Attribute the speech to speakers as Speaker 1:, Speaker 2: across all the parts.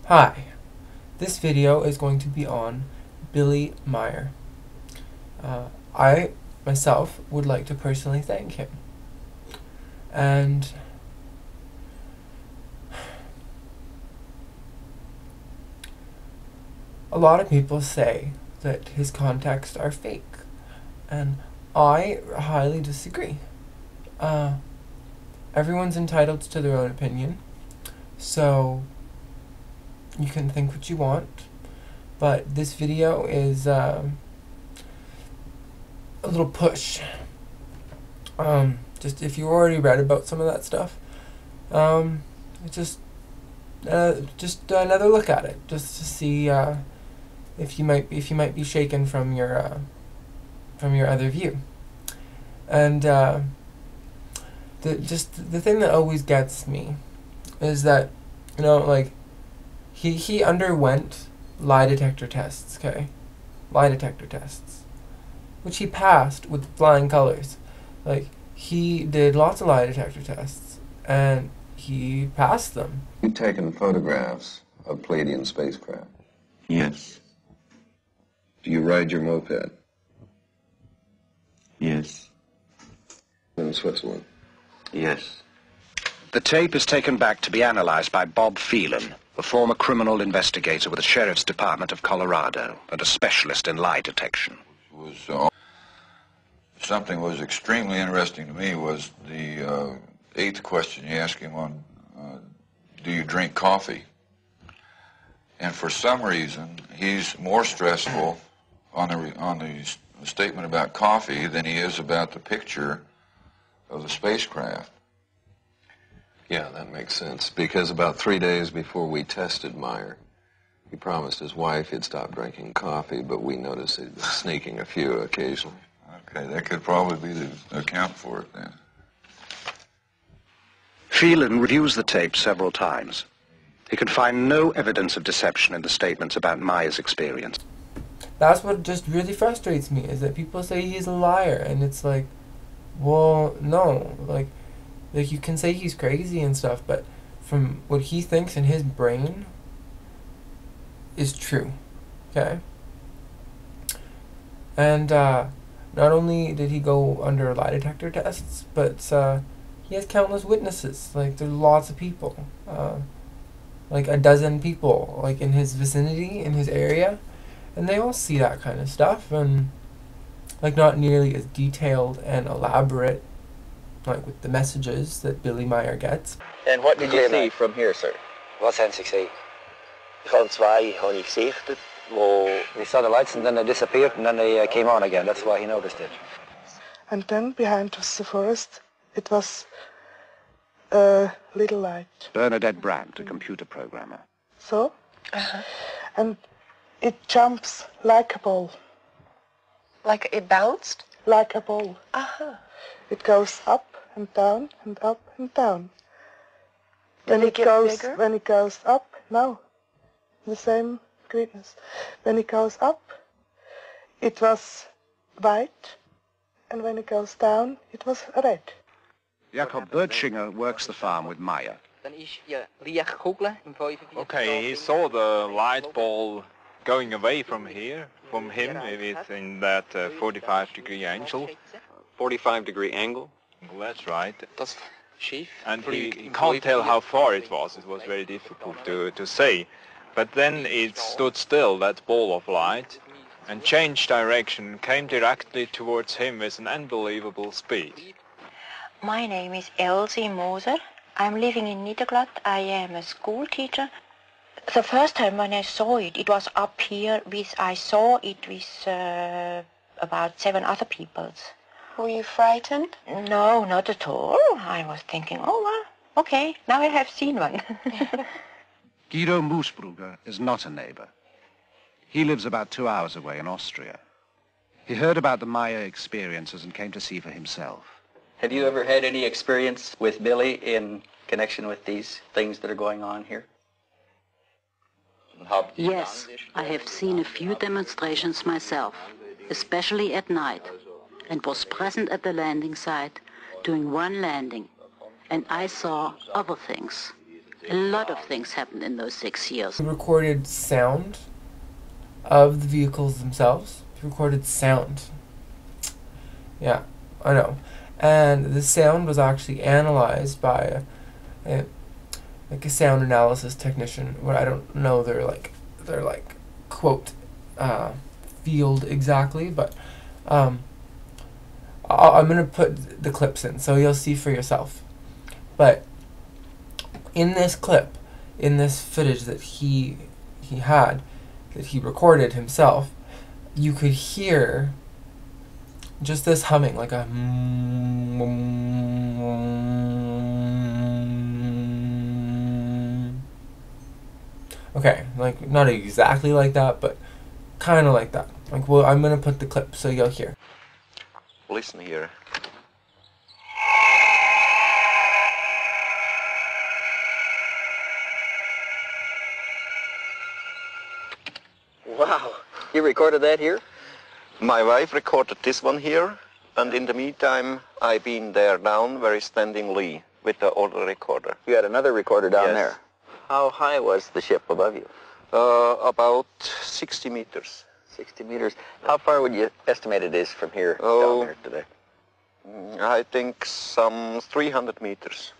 Speaker 1: Hi, this video is going to be on Billy Meier. I myself would like to personally thank him. And a lot of people say that his contexts are fake, and I highly disagree. Everyone's entitled to their own opinion, so you can think what you want, but this video is a little push. Just if you already read about some of that stuff, just another look at it, just to see if you might be shaken from your other view. And the thing that always gets me is that, like, he underwent lie detector tests, which he passed with flying colors. Like, he did lots of lie detector tests, and he passed them.
Speaker 2: You've taken photographs of Pleiadian spacecraft?
Speaker 3: Yes.
Speaker 2: Do you ride your moped?
Speaker 3: Yes.
Speaker 2: In Switzerland?
Speaker 3: Yes.
Speaker 4: The tape is taken back to be analyzed by Bob Phelan, a former criminal investigator with the Sheriff's Department of Colorado and a specialist in lie detection.
Speaker 5: Something was extremely interesting to me was the eighth question you asked him on, do you drink coffee? And for some reason, he's more stressful on the statement about coffee than he is about the picture of the spacecraft.
Speaker 2: Yeah, that makes sense, because about 3 days before we tested Meier, he promised his wife he'd stop drinking coffee, but we noticed he'd been sneaking a few occasionally.
Speaker 5: Okay, that could probably be the account for it then.
Speaker 4: Phelan reviews the tape several times. He can find no evidence of deception in the statements about Meier's experience.
Speaker 1: That's what just really frustrates me, is that people say he's a liar, and it's like, well, no, like you can say he's crazy and stuff, but from what he thinks in his brain is true, okay? And not only did he go under lie detector tests, but he has countless witnesses. Like, there's lots of people, like a dozen people, like in his vicinity, in his area, and they all see that kind of stuff, and like not nearly as detailed and elaborate, like with the messages that Billy Meier gets.
Speaker 6: And what did you see from here, sir?
Speaker 7: Wat zijn ze gezien? Van twee had ik gesichtet, wo they saw the lights and then they disappeared and then they came on again. That's why he noticed it.
Speaker 8: And then behind us the forest, it was a little light.
Speaker 4: Bernadette Brandt, a computer programmer.
Speaker 8: So? And it jumps like a ball.
Speaker 9: Like it bounced?
Speaker 8: Like a ball. It goes up and down and up and down.
Speaker 9: Did it get bigger?
Speaker 8: When it goes up, no, the same greenness. When it goes up, it was white, and when it goes down, it was red.
Speaker 4: Jacob Bertschinger works the farm with Meier.
Speaker 10: Okay, he saw the light ball going away from here, from him, it's in that 45-degree angle.
Speaker 11: 45-degree angle?
Speaker 10: Well, that's right.
Speaker 11: That's schief.
Speaker 10: And he can't tell how far it was. It was very difficult to say. But then it stood still, that ball of light, and changed direction, came directly towards him with an unbelievable speed.
Speaker 9: My name is Elsie Moser. I'm living in Niederglatt. I am a school teacher. The first time when I saw it, it was up here. I saw it with about 7 other people. Were you frightened? No, not at all. I was thinking, oh, well, okay, now I have seen one.
Speaker 4: Guido Moosbrugger is not a neighbor. He lives about 2 hours away in Austria. He heard about the Meier experiences and came to see for himself.
Speaker 6: Have you ever had any experience with Billy in connection with these things that are going on here?
Speaker 12: Yes, I have seen a few demonstrations myself, especially at night, and was present at the landing site during one landing, and I saw other things. A lot of things happened in those 6 years.
Speaker 1: He recorded sound of the vehicles themselves. He recorded sound. Yeah, I know. And the sound was actually analyzed by a sound analysis technician. What I don't know their quote field exactly, but I'm gonna put the clips in so you'll see for yourself. But in this clip, in this footage that he had, that he recorded himself, you could hear just this humming, like a okay, like not exactly like that, but kind of like that. Like, well, I'm gonna put the clip so you'll hear.
Speaker 3: Listen here.
Speaker 6: Wow. You recorded that here?
Speaker 3: My wife recorded this one here, and in the meantime, I've been there down where he's standing Lee with the other recorder.
Speaker 6: You had another recorder down
Speaker 3: Yes.
Speaker 6: there. How high was the ship above you?
Speaker 3: About 60 meters.
Speaker 6: 60 meters. How far would you estimate it is from here
Speaker 3: Oh.
Speaker 6: down there today?
Speaker 3: I think some 300 meters.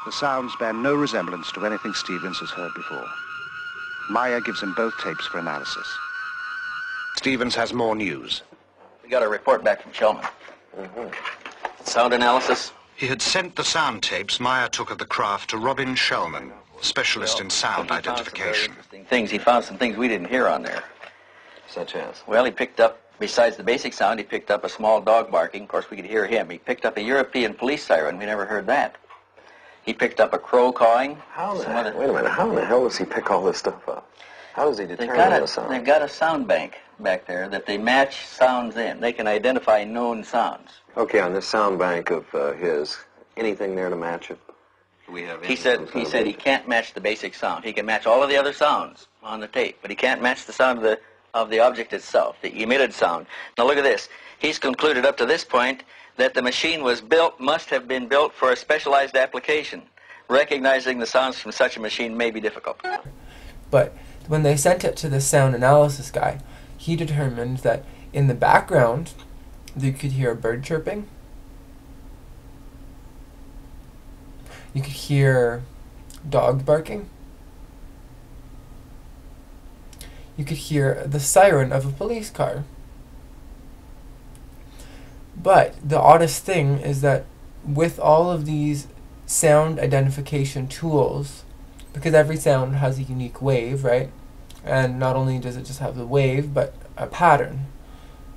Speaker 4: The sounds bear no resemblance to anything Stevens has heard before. Meier gives him both tapes for analysis. Stevens has more news.
Speaker 6: We got a report back from Shellman. Sound analysis?
Speaker 4: He had sent the sound tapes Meier took of the craft to Robin Shellman, specialist in sound identification.
Speaker 6: He found some things we didn't hear on there.
Speaker 2: Such as?
Speaker 6: Well, he picked up, besides the basic sound, he picked up a small dog barking. Of course, we could hear him. He picked up a European police siren. We never heard that. He picked up a crow cawing.
Speaker 2: Wait a minute. How in the hell does he pick all this stuff up? How does he
Speaker 6: They've
Speaker 2: determine the sound?
Speaker 6: got a sound bank back there that they match sounds in. They can identify known sounds.
Speaker 2: Okay, on this sound bank of his, anything there to match it?
Speaker 6: He said he can't match the basic sound. He can match all of the other sounds on the tape, but he can't match the sound of the object itself, the emitted sound. Now look at this. He's concluded up to this point that the machine must have been built for a specialized application. Recognizing the sounds from such a machine may be difficult.
Speaker 1: But when they sent it to the sound analysis guy, he determined that in the background, you could hear a bird chirping. You could hear dogs barking. You could hear the siren of a police car. But the oddest thing is that with all of these sound identification tools, because every sound has a unique wave, right? And not only does it just have the wave, but a pattern,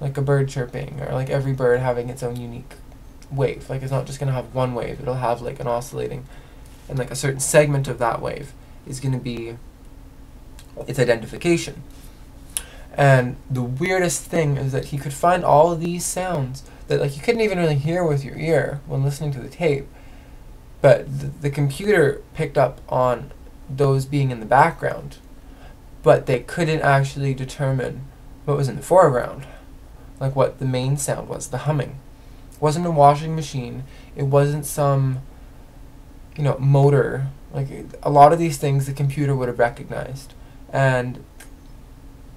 Speaker 1: like a bird chirping, or like every bird having its own unique wave. Like, it's not just going to have one wave, it'll have like an oscillating, and like a certain segment of that wave is going to be its identification. And the weirdest thing is that he could find all of these sounds that like you couldn't even really hear with your ear when listening to the tape, but the computer picked up on those being in the background, but they couldn't actually determine what was in the foreground, like what the main sound was, the humming. It wasn't a washing machine, it wasn't some, motor. Like, a lot of these things the computer would have recognized, and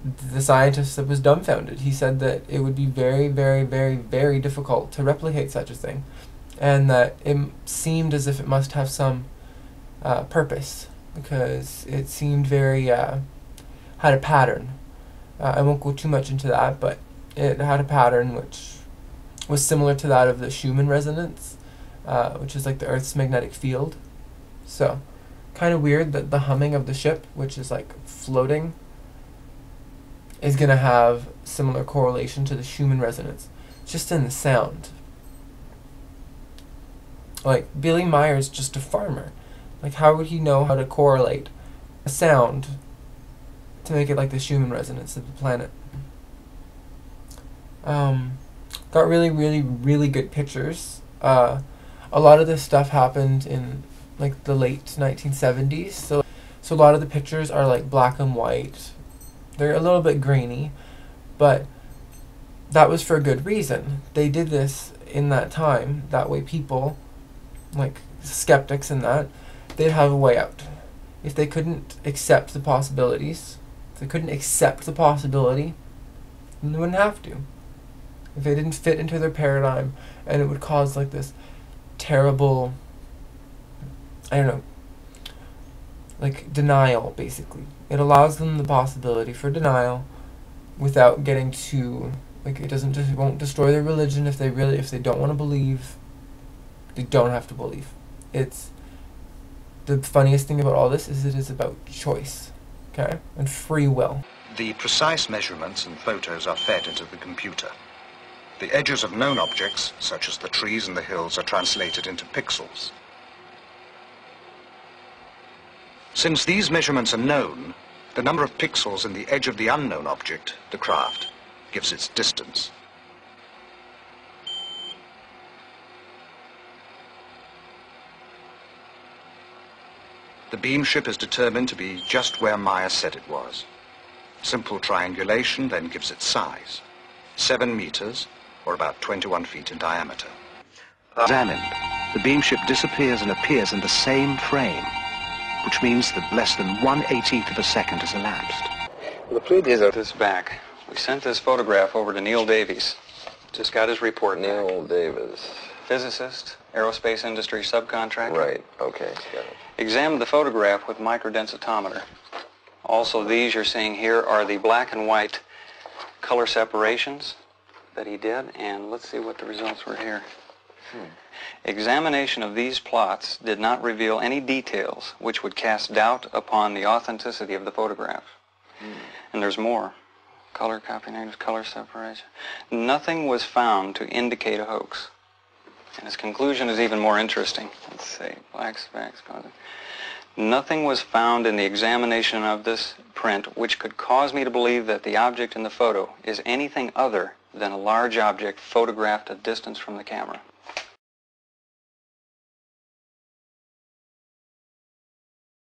Speaker 1: the scientist was dumbfounded. He said that it would be very, very, very, very difficult to replicate such a thing, and that it seemed as if it must have some purpose, because it seemed very, had a pattern. I won't go too much into that, but it had a pattern which was similar to that of the Schumann resonance, which is like the Earth's magnetic field. So, kind of weird that the humming of the ship, which is like floating, is going to have similar correlation to the Schumann resonance, just in the sound. Like, Billy Meier's just a farmer. Like, how would he know how to correlate a sound to make it like the Schumann resonance of the planet? Got really, really, really good pictures. A lot of this stuff happened in like the late 1970s, so a lot of the pictures are like black and white. They're a little bit grainy, but that was for a good reason. They did this in that time. That way people, like skeptics and that, they'd have a way out. if they couldn't accept the possibilities, if they couldn't accept the possibility, then they wouldn't have to. If it didn't fit into their paradigm, and it would cause like this terrible, I don't know, like denial, basically. It allows them the possibility for denial without getting too, like, it won't destroy their religion. If they don't want to believe, they don't have to believe. It's, the funniest thing about all this is it is about choice, okay, and free will.
Speaker 4: The precise measurements and photos are fed into the computer. The edges of known objects, such as the trees and the hills, are translated into pixels. Since these measurements are known, the number of pixels in the edge of the unknown object, the craft, gives its distance. The beam ship is determined to be just where Meier said it was. Simple triangulation then gives its size, 7 meters, or about 21 feet in diameter. Examined, the beam ship disappears and appears in the same frame, which means that less than 1/18th of a second has elapsed.
Speaker 11: The plate is at this back. We sent this photograph over to Neil Davies. Just got his report.
Speaker 2: Neil Davis.
Speaker 11: Physicist, aerospace industry subcontractor.
Speaker 2: Right, okay, got it.
Speaker 11: Examined the photograph with microdensitometer. Also, these you're seeing here are the black and white color separations that he did, and let's see what the results were here. Examination of these plots did not reveal any details which would cast doubt upon the authenticity of the photograph. And there's more. Color copy negatives, color separation. Nothing was found to indicate a hoax. And his conclusion is even more interesting. Let's see, black specks. Nothing was found in the examination of this print which could cause me to believe that the object in the photo is anything other than a large object photographed at distance from the camera.